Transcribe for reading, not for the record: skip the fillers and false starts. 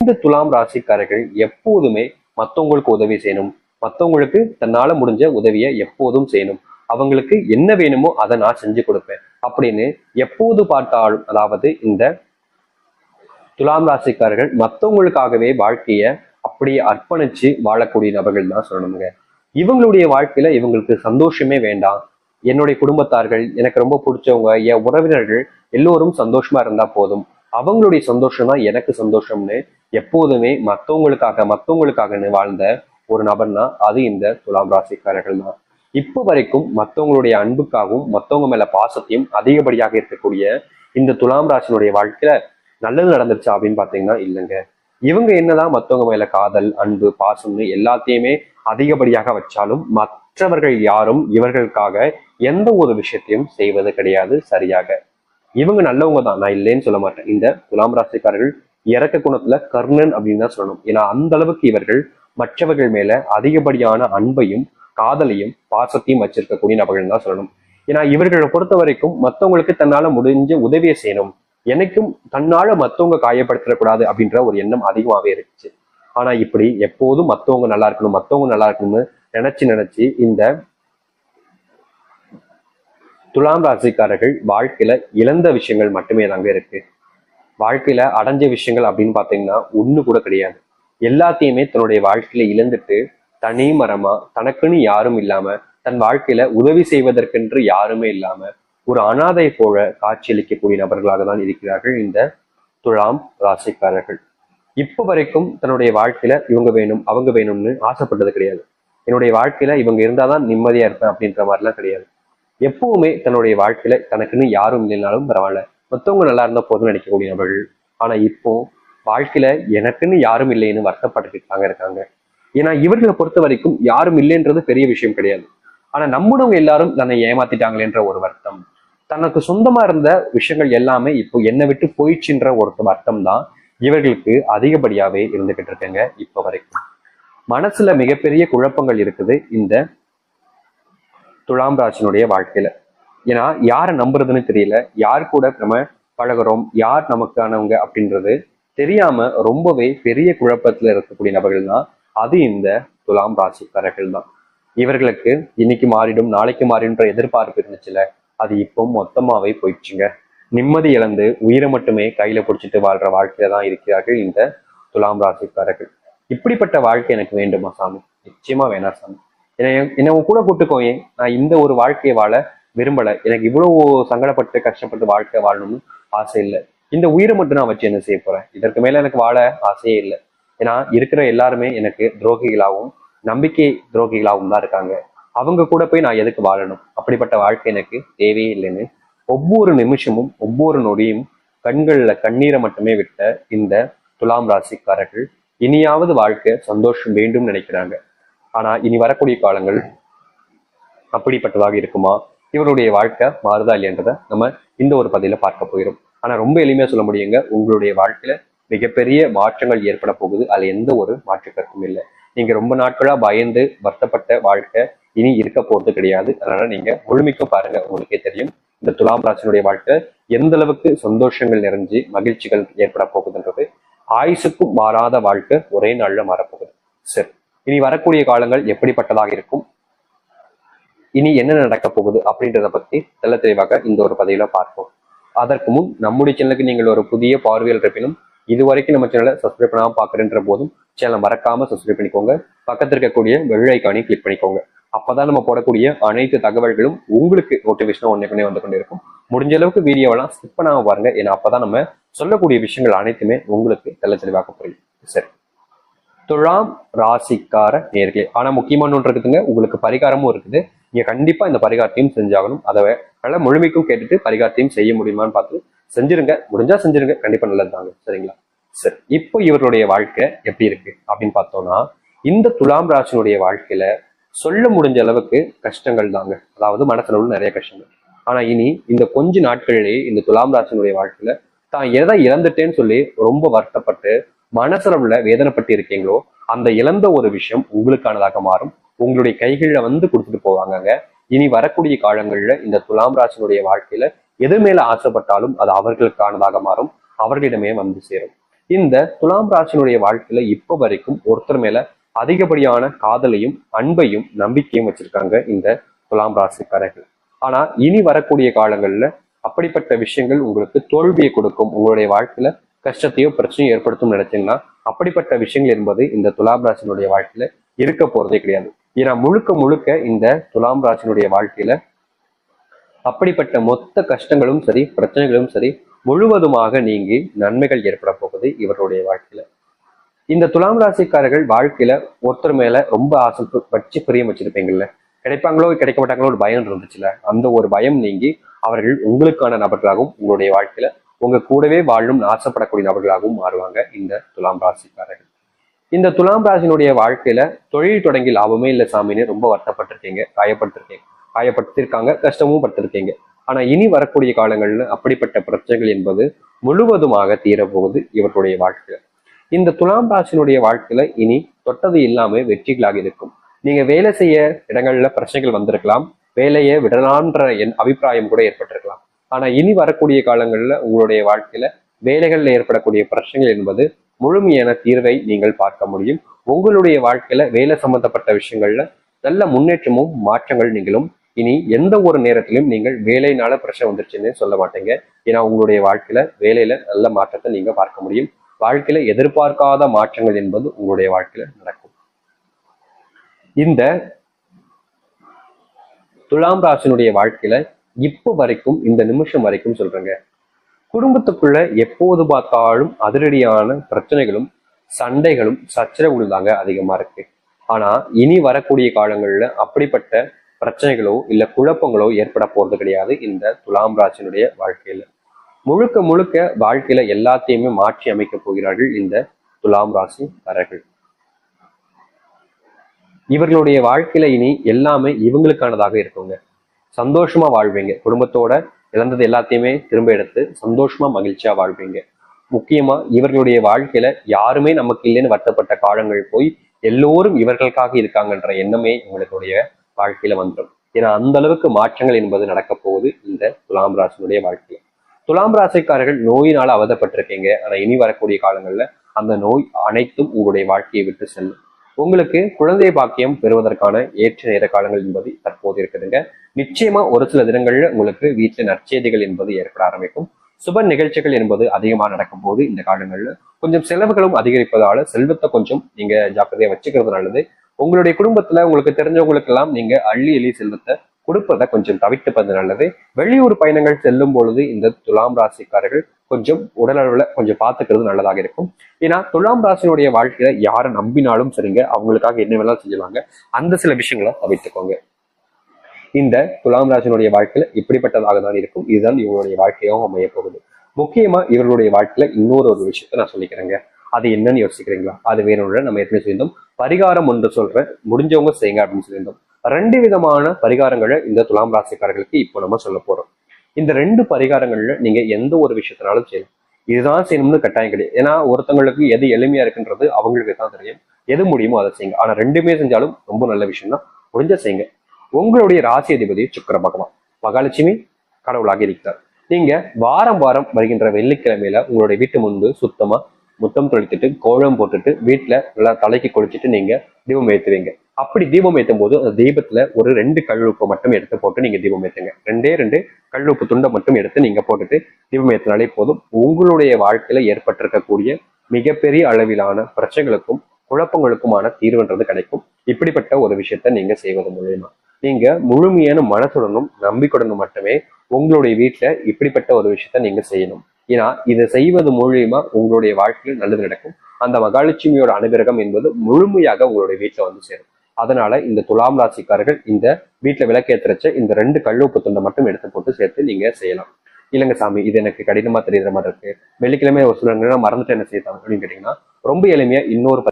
இந்த துலாம் ராசிக்காரர்கள் எப்போதுமே மற்றவங்களுக்கு உதவி செய்யணும், மற்றவங்களுக்கு தன்னால முடிஞ்ச உதவியை எப்போதும் செய்யணும், அவங்களுக்கு என்ன வேணுமோ அதை நான் செஞ்சு கொடுப்பேன் அப்படின்னு எப்போது பார்த்தாலும், அதாவது இந்த துலாம் ராசிக்காரர்கள் மற்றவங்களுக்காகவே வாழ்க்கைய அப்படியே அர்ப்பணிச்சு வாழக்கூடிய நபர்கள் தான் சொல்லணுங்க. இவங்களுடைய வாழ்க்கையில இவங்களுக்கு சந்தோஷமே வேண்டாம், என்னுடைய குடும்பத்தார்கள், எனக்கு ரொம்ப பிடிச்சவங்க, என் உறவினர்கள் எல்லோரும் சந்தோஷமா இருந்தா போதும், அவங்களுடைய சந்தோஷம் தான் எனக்கு சந்தோஷம்னு எப்போதுமே மற்றவங்களுக்காகன்னு வாழ்ந்த ஒரு நபர்னா அது இந்த துலாம் ராசிக்காரர்கள் தான். இப்போ வரைக்கும் மற்றவங்களுடைய அன்புக்காகவும் மற்றவங்க மேல பாசத்தையும் அதிகப்படியாக இருக்கக்கூடிய இந்த துலாம் ராசினுடைய வாழ்க்கையில நல்லது நடந்துருச்சா அப்படின்னு பாத்தீங்கன்னா இல்லைங்க. இவங்க என்னதான் மற்றவங்க மேல காதல், அன்பு, பாசம்னு எல்லாத்தையுமே அதிகப்படியாக வச்சாலும் மற்றவர்கள் யாரும் இவர்களுக்காக எந்த ஒரு விஷயத்தையும் செய்வது கிடையாது சரியாக. இவங்க நல்லவங்க தான், நான் இல்லைன்னு சொல்ல மாட்டேன். இந்த துலாம் ராசிக்காரர்கள் இறக்க குணத்துல கர்ணன் அப்படின்னு தான் சொல்லணும். ஏன்னா அந்த அளவுக்கு இவர்கள் மற்றவர்கள் மேல அதிகப்படியான அன்பையும் காதலையும் பாசத்தையும் வச்சிருக்கக்கூடிய நபர்கள் தான் சொல்லணும். ஏன்னா இவர்களை பொறுத்த வரைக்கும் மற்றவங்களுக்கு தன்னால முடிஞ்ச உதவியை செய்யணும், எனக்கும் தன்னால மத்தவங்க காயப்படுத்திடக்கூடாது அப்படின்ற ஒரு எண்ணம் அதிகமாவே இருந்துச்சு. ஆனா இப்படி எப்போதும் மத்தவங்க நல்லா இருக்கணும்னு நினைச்சு இந்த துலாம் ராசிக்காரர்கள் வாழ்க்கையில இழந்த விஷயங்கள் மட்டுமே தாங்க இருக்கு. வாழ்க்கையில அடைஞ்ச விஷயங்கள் அப்படின்னு பாத்தீங்கன்னா ஒண்ணு கூட கிடையாது. எல்லாத்தையுமே தன்னுடைய வாழ்க்கையில இழந்துட்டு தனி மரமா தனக்குன்னு யாரும் இல்லாம, தன் வாழ்க்கையில உதவி செய்வதற்கென்று யாருமே இல்லாம ஒரு அனாதை போல காட்சியளிக்கக்கூடிய நபர்களாக தான் இருக்கிறார்கள் இந்த துலாம் ராசிக்காரர்கள். இப்ப வரைக்கும் தன்னுடைய வாழ்க்கையில இவங்க வேணும் அவங்க வேணும்னு ஆசைப்பட்டது கிடையாது. என்னுடைய வாழ்க்கையில இவங்க இருந்தாதான் நிம்மதியா இருப்பேன் அப்படின்ற மாதிரிலாம் கிடையாது. எப்பவுமே தன்னுடைய வாழ்க்கையில தனக்குன்னு யாரும் இல்லைனாலும் பரவாயில்ல, மற்றவங்க நல்லா இருந்தா போதும் நினைக்கக்கூடிய நபர்கள். ஆனா இப்போ வாழ்க்கையில எனக்குன்னு யாரும் இல்லைன்னு வருத்தப்பட்டுக்கிட்டாங்க இருக்காங்க. ஏன்னா இவர்களை பொறுத்த வரைக்கும் யாரும் இல்லைன்றது பெரிய விஷயம் கிடையாது. ஆனா நம்மளவங்க எல்லாரும் தன்னை ஏமாத்திட்டாங்களேன்ற ஒரு வருத்தம், தனக்கு சொந்தமா இருந்த விஷயங்கள் எல்லாமே இப்போ என்னை விட்டு போயிடுச்சுன்ற ஒரு வருத்தம் தான் இவர்களுக்கு அதிகப்படியாவே இருந்துகிட்டு இருக்குங்க. இப்ப வரைக்கும் மனசுல மிகப்பெரிய குழப்பங்கள் இருக்குது இந்த துலாம் ராசினுடைய வாழ்க்கையில. ஏன்னா யாரை நம்புறதுன்னு தெரியல, யார் கூட நம்ம பழகிறோம், யார் நமக்கானவங்க அப்படின்றது தெரியாம ரொம்பவே பெரிய குழப்பத்துல இருக்கக்கூடிய நபர்கள் தான் அது இந்த துலாம் ராசிக்காரர்கள் தான். இவர்களுக்கு இன்னைக்கு மாறிடும் நாளைக்கு மாறிடும்ன்ற எதிர்பார்ப்பு இருந்துச்சுல, அது இப்போ மொத்தமாவே போயிடுச்சுங்க. நிம்மதி இழந்து உயிரை மட்டுமே கையில பிடிச்சிட்டு வாழ்ற வாழ்க்கையில தான் இருக்கிறார்கள் இந்த துலாம் ராசிக்காரர்கள். இப்படிப்பட்ட வாழ்க்கை எனக்கு வேண்டுமா சாமி? நிச்சயமா வேணாம் சாமி. என்னை கூட கூட்டுக்கோயே, நான் இந்த ஒரு வாழ்க்கையை வாழ விரும்பல, எனக்கு இவ்வளவு சங்கடப்பட்டு கஷ்டப்பட்டு வாழ்க்கை வாழணும்னு ஆசை இல்லை, இந்த உயிரை மட்டும் நான் வச்சு என்ன செய்ய போறேன், இதற்கு மேல எனக்கு வாழ ஆசையே இல்லை. ஏன்னா இருக்கிற எல்லாருமே எனக்கு துரோகிகளாகவும் நம்பிக்கை துரோகிகளாகவும் தான் இருக்காங்க, அவங்க கூட போய் நான் எதுக்கு வாழணும், அப்படிப்பட்ட வாழ்க்கை எனக்கு தேவையே இல்லைன்னு ஒவ்வொரு நிமிஷமும் ஒவ்வொரு நொடியும் கண்கள்ல கண்ணீரை மட்டுமே விட்ட இந்த துலாம் ராசிக்காரர்கள் இனியாவது வாழ்க்கை சந்தோஷம் வேண்டும் நினைக்கிறாங்க. ஆனா இனி வரக்கூடிய காலங்கள் அப்படிப்பட்டதாக இருக்குமா, இவருடைய வாழ்க்கை மாறுதா இல்லையன்றத நம்ம இந்த ஒரு பதில பார்க்க போகிறோம். ஆனா ரொம்ப எளிமையா சொல்ல முடியுங்க, உங்களுடைய வாழ்க்கையில மிகப்பெரிய மாற்றங்கள் ஏற்பட போகுது, அதுல எந்த ஒரு மாற்று கருத்தும் இல்லை. நீங்க ரொம்ப நாட்களா பயந்து வருத்தப்பட்ட வாழ்க்கை இனி இருக்க போறது கிடையாது. அதனால நீங்க முழுமைக்கும் பாருங்க, உங்களுக்கே தெரியும் இந்த துலாம் ராசினுடைய வாழ்க்கை எந்த அளவுக்கு சந்தோஷங்கள் நிறைஞ்சு மகிழ்ச்சிகள் ஏற்பட போகுதுன்றது. ஆயுசுக்கும் மாறாத வாழ்க்கை ஒரே நாள்ல மாறப்போகுது. சரி, இனி வரக்கூடிய காலங்கள் எப்படிப்பட்டதாக இருக்கும், இனி என்ன நடக்க போகுது அப்படின்றத பத்தி தெல்ல தெளிவாக இந்த ஒரு பதிவுல பார்ப்போம். அதற்கு முன் நம்முடைய சேனலுக்கு நீங்கள் ஒரு புதிய பார்வையில் இருப்பினும் இதுவரைக்கும் நம்ம சேனலை சப்ஸ்கிரைப் பண்ணாம பாக்குறேன்ற போதும் சேனலை மறக்காம சப்ஸ்கிரைப் பண்ணிக்கோங்க, பக்கத்தில் இருக்கக்கூடிய பெல் ஐக்கானையும் கிளிக் பண்ணிக்கோங்க. அப்பதான் நம்ம போடக்கூடிய அனைத்து தகவல்களும் உங்களுக்கு நோட்டிபிகேஷன் ஒன்றுக்குனே வந்து கொண்டே இருக்கும். முடிஞ்ச அளவுக்கு வீடியோவெல்லாம் ஸ்கிப் பண்ணாம பாருங்க, ஏன்னா அப்பதான் நம்ம சொல்லக்கூடிய விஷயங்கள் அனைத்துமே உங்களுக்கு தெல்ல தெளிவாக புரியும். சரி, துலாம் ராசிக்கார நேர்களே, ஆனா முக்கியமான ஒன்று இருக்குதுங்க, உங்களுக்கு பரிகாரமும் இருக்குது. நீங்க கண்டிப்பா இந்த பரிகாரத்தையும் செஞ்சாகணும். அதை நல்லா முழுமைக்கும் கேட்டுட்டு பரிகாரத்தையும் செய்ய முடியுமான்னு பார்த்து செஞ்சிருங்க, முடிஞ்சா செஞ்சிருங்க, கண்டிப்பா நல்லது தாங்க. சரிங்களா? சரி, இப்போ இவருடைய வாழ்க்கை எப்படி இருக்கு அப்படின்னு பார்த்தோம்னா, இந்த துலாம் ராசினுடைய வாழ்க்கையில சொல்ல முடிஞ்ச அளவுக்கு கஷ்டங்கள் தாங்க, அதாவது மனசுல உள்ள நிறைய கஷ்டங்கள். ஆனா இனி இந்த கொஞ்ச நாட்களிலேயே இந்த துலாம் ராசினுடைய வாழ்க்கையில தான் எதை இழந்துட்டேன்னு சொல்லி ரொம்ப வருத்தப்பட்டு மனசுல உள்ள வேதனைப்பட்டு இருக்கீங்களோ, அந்த இழந்த ஒரு விஷயம் உங்களுக்கானதாக மாறும், உங்களுடைய கைகள்ல வந்து கொடுத்துட்டு போவாங்கங்க. இனி வரக்கூடிய காலங்கள்ல இந்த துலாம் ராசினுடைய வாழ்க்கையில எது மேல ஆசைப்பட்டாலும் அது அவர்களுக்கானதாக மாறும், அவர்களிடமே வந்து சேரும். இந்த துலாம் ராசினுடைய வாழ்க்கையில இப்ப வரைக்கும் ஒருத்தர் மேல அதிகப்படியான காதலையும் அன்பையும் நம்பிக்கையும் வச்சிருக்காங்க இந்த துலாம் ராசிக்காரர்கள். ஆனா இனி வரக்கூடிய காலங்கள்ல அப்படிப்பட்ட விஷயங்கள் உங்களுக்கு தோல்வியை கொடுக்கும், உங்களுடைய வாழ்க்கையில கஷ்டத்தையோ பிரச்சனையும் ஏற்படுத்தும் நினைச்சீங்கன்னா அப்படிப்பட்ட விஷயங்கள் என்பது இந்த துலாம் ராசினுடைய வாழ்க்கையில இருக்க போறதே கிடையாது. ஏன்னா முழுக்க முழுக்க இந்த துலாம் ராசினுடைய வாழ்க்கையில அப்படிப்பட்ட மொத்த கஷ்டங்களும் சரி பிரச்சனைகளும் சரி முழுவதுமாக நீங்கி நன்மைகள் ஏற்பட போகுது இவருடைய வாழ்க்கையில. இந்த துலாம் ராசிக்காரர்கள் வாழ்க்கையில ஒருத்தர் மேல ரொம்ப ஆசை வச்சு பிரியம் வச்சிருப்பீங்கல்ல, கிடைப்பாங்களோ கிடைக்க மாட்டாங்களோ ஒரு பயம் இருந்துச்சுல, அந்த ஒரு பயம் நீங்கி அவர்கள் உங்களுக்கான நபர்களாகவும் உங்களுடைய வாழ்க்கையில உங்க கூடவே வாழும் ஆசைப்படக்கூடிய நபர்களாகவும் மாறுவாங்க இந்த துலாம் ராசிக்காரர்கள். இந்த துலாம் ராசினுடைய வாழ்க்கையில தொழில் தொடங்கி லாபமே இல்லை சாமின்னு ரொம்ப வருத்தப்பட்டிருக்கீங்க, காயப்படுத்திருக்காங்க, கஷ்டமும் பட்டிருக்கீங்க. ஆனா இனி வரக்கூடிய காலங்கள்ல அப்படிப்பட்ட பிரச்சனைகள் என்பது முழுவதுமாக தீரப்போகுது இவர்களுடைய வாழ்க்கையில. இந்த துலாம் ராசினுடைய வாழ்க்கையில இனி தொட்டது இல்லாம வெற்றிகளாக இருக்கும். நீங்க வேலை செய்ய இடங்கள்ல பிரச்சனைகள் வந்திருக்கலாம், வேலையை விடலான்ற என் அபிப்பிராயம் கூட ஏற்பட்டிருக்கலாம். ஆனா இனி வரக்கூடிய காலங்கள்ல உங்களுடைய வாழ்க்கையில வேலைகள்ல ஏற்படக்கூடிய பிரச்சனைகள் என்பது முழுமையான தீர்வை நீங்கள் பார்க்க முடியும். உங்களுடைய வாழ்க்கையில வேலை சம்பந்தப்பட்ட விஷயங்கள்ல நல்ல முன்னேற்றமும் மாற்றங்கள் நீங்களும் இனி எந்த ஒரு நேரத்திலும் நீங்கள் வேலையினால பிரச்சனை வந்துருச்சுன்னு சொல்ல மாட்டீங்க. ஏன்னா உங்களுடைய வாழ்க்கையில வேலையில நல்ல மாற்றத்தை நீங்க பார்க்க முடியும். வாழ்க்கையில எதிர்பார்க்காத மாற்றங்கள் என்பது உங்களுடைய வாழ்க்கையில நடக்கும். இந்த துலாம் ராசினுடைய வாழ்க்கையில இப்ப வரைக்கும் இந்த நிமிஷம் வரைக்கும் சொல்றேங்க, குடும்பத்துக்குள்ள எப்போது பார்த்தாலும் அதிரடியான பிரச்சனைகளும் சண்டைகளும் சச்சரவுகள் தாங்க அதிகமா இருக்கு. ஆனா இனி வரக்கூடிய காலங்கள்ல அப்படிப்பட்ட பிரச்சனைகளோ இல்ல குழப்பங்களோ ஏற்பட போறது கிடையாது இந்த துலாம் ராசினுடைய வாழ்க்கையில. முழுக்க முழுக்க வாழ்க்கையில எல்லாத்தையுமே மாற்றி அமைக்க போகிறார்கள் இந்த துலாம் ராசிக்காரர்கள். இவர்களுடைய வாழ்க்கையில இனி எல்லாமே இவங்களுக்கானதாக இருக்குங்க. சந்தோஷமா வாழ்வீங்க, குடும்பத்தோட இழந்தது எல்லாத்தையுமே திரும்ப எடுத்து சந்தோஷமா மகிழ்ச்சியா வாழ்வீங்க. முக்கியமா இவர்களுடைய வாழ்க்கையில யாருமே நமக்கு இல்லைன்னு வருத்தப்பட்ட காலங்கள் போய் எல்லோரும் இவர்களுக்காக இருக்காங்கன்ற எண்ணமே இவங்களுடைய வாழ்க்கையில வந்துடும். ஏன்னா அந்த அளவுக்கு மாற்றங்கள் என்பது நடக்க போகுது இந்த துலாம் ராசினுடைய வாழ்க்கையில. துலாம் ராசிக்காரர்கள் நோயினால அவதப்பட்டிருக்கீங்க. ஆனா இனி வரக்கூடிய காலங்கள்ல அந்த நோய் அனைத்தும் உங்களுடைய வாழ்க்கையை விட்டு செல்லும். உங்களுக்கு குழந்தை பாக்கியம் பெறுவதற்கான ஏற்ற நேர காலங்கள் என்பது தற்போது இருக்குதுங்க. நிச்சயமா ஒரு சில தினங்கள்ல உங்களுக்கு வீட்டுல நற்செய்திகள் என்பது ஏற்பட ஆரம்பிக்கும். சுப நிகழ்ச்சிகள் என்பது அதிகமா நடக்கும் போது இந்த காலங்கள்ல கொஞ்சம் செலவுகளும் அதிகரிப்பதால செல்வத்தை கொஞ்சம் நீங்க ஜாக்கிரதையா வச்சுக்கிறது நல்லது. உங்களுடைய குடும்பத்துல உங்களுக்கு தெரிஞ்சவங்களுக்கு எல்லாம் நீங்க அள்ளி எள்ளி செல்வத்தை கொடுப்பதை கொஞ்சம் தவிர்த்துப்பது நல்லது. வெளியூர் பயணங்கள் செல்லும் பொழுது இந்த துலாம் ராசிக்காரர்கள் கொஞ்சம் உடல் அளவுல கொஞ்சம் பார்த்துக்கிறது நல்லதாக இருக்கும். ஏன்னா துலாம் ராசினுடைய வாழ்க்கையில யாரை நம்பினாலும் சரிங்க, அவங்களுக்காக என்ன வேணாலும் செஞ்சுவாங்க. அந்த சில விஷயங்களை தவிர்த்துக்கோங்க. இந்த துலாம் ராசினுடைய வாழ்க்கையில இப்படிப்பட்டதாக தான் இருக்கும். இதுதான் இவங்களுடைய வாழ்க்கையாகவும் அமைய போகுது. முக்கியமா இவர்களுடைய வாழ்க்கையில இன்னொரு ஒரு விஷயத்த நான் சொல்லிக்கிறேங்க. அது என்னன்னு யோசிக்கிறீங்களா? அது வேணும்ல நம்ம எப்படி சொல்லியிருந்தோம், பரிகாரம் ஒன்று சொல்றேன், முடிஞ்சவங்க செய்யுங்க அப்படின்னு சொல்லியிருந்தோம். 2 விதமான பரிகாரங்களை இந்த துலாம் ராசிக்காரர்களுக்கு இப்போ நம்ம சொல்ல போறோம். இந்த 2 பரிகாரங்கள்ல நீங்க எந்த ஒரு விஷயத்தினாலும் செய்யலாம். இதுதான் செய்யணும்னு கட்டாயம் கிடையாது. ஏன்னா ஒருத்தவங்களுக்கு எது எளிமையா இருக்குன்றது அவங்களுக்கு தான் தெரியும். எது முடியுமோ அதை செய்யுங்க. ஆனா 2மே செஞ்சாலும் ரொம்ப நல்ல விஷயம் தான், முடிஞ்ச செய்யுங்க. உங்களுடைய ராசி அதிபதி சுக்கிர பகவான், மகாலட்சுமி கடவுளாக இருக்கிறார். நீங்க வாரம் வாரம் வருகின்ற வெள்ளிக்கிழமையில உங்களுடைய வீட்டு முன்பு சுத்தமா முத்தம் தொளித்துட்டு கோலம் போட்டுட்டு வீட்டுல நல்லா தலைக்கு குளிச்சுட்டு நீங்க தீபம் ஏற்றுவீங்க. அப்படி தீபம் ஏற்றும் போது அந்த தீபத்துல ஒரு 2 கல்லுப்பு மட்டும் எடுத்து போட்டு நீங்க தீபம் ஏற்றுங்க. 2 கல்லுப்பு துண்டை மட்டும் எடுத்து நீங்க போட்டுட்டு தீபம் ஏற்றினாலே போதும். உங்களுடைய வாழ்க்கையில ஏற்பட்டிருக்கக்கூடிய மிகப்பெரிய அளவிலான பிரச்சனைகளுக்கும் குழப்பங்களுக்குமான தீர்வுன்றது கிடைக்கும். இப்படிப்பட்ட ஒரு விஷயத்த நீங்க செய்வது மூலியமா நீங்க முழுமையான மனசுடனும் நம்பிக்கையுடனும் மட்டுமே உங்களுடைய வீட்டுல இப்படிப்பட்ட ஒரு விஷயத்த நீங்க செய்யணும். ஏன்னா இதை செய்வது மூலியமா உங்களுடைய வாழ்க்கையில் நல்லது நடக்கும். அந்த மகாலட்சுமியோட அனுகிரகம் என்பது முழுமையாக உங்களுடைய வீட்டுல வந்து சேரும். அதனால இந்த துலாம் ராசிக்காரர்கள் இந்த வீட்டுல விளக்கேற்றச்ச இந்த 2 கல்லுப்பு துண்டை மட்டும் எடுத்து போட்டு சேர்த்து நீங்க செய்யலாம். இல்லைங்க சாமி, இது எனக்கு கடினமா தெரியுற மாதிரி இருக்கு, வெள்ளிக்கிழமை ஒரு சில நேரம் மறந்துட்டு என்ன செய்யலாம் அப்படின்னு கேட்டீங்கன்னா ரொம்ப எளிமையா இன்னொரு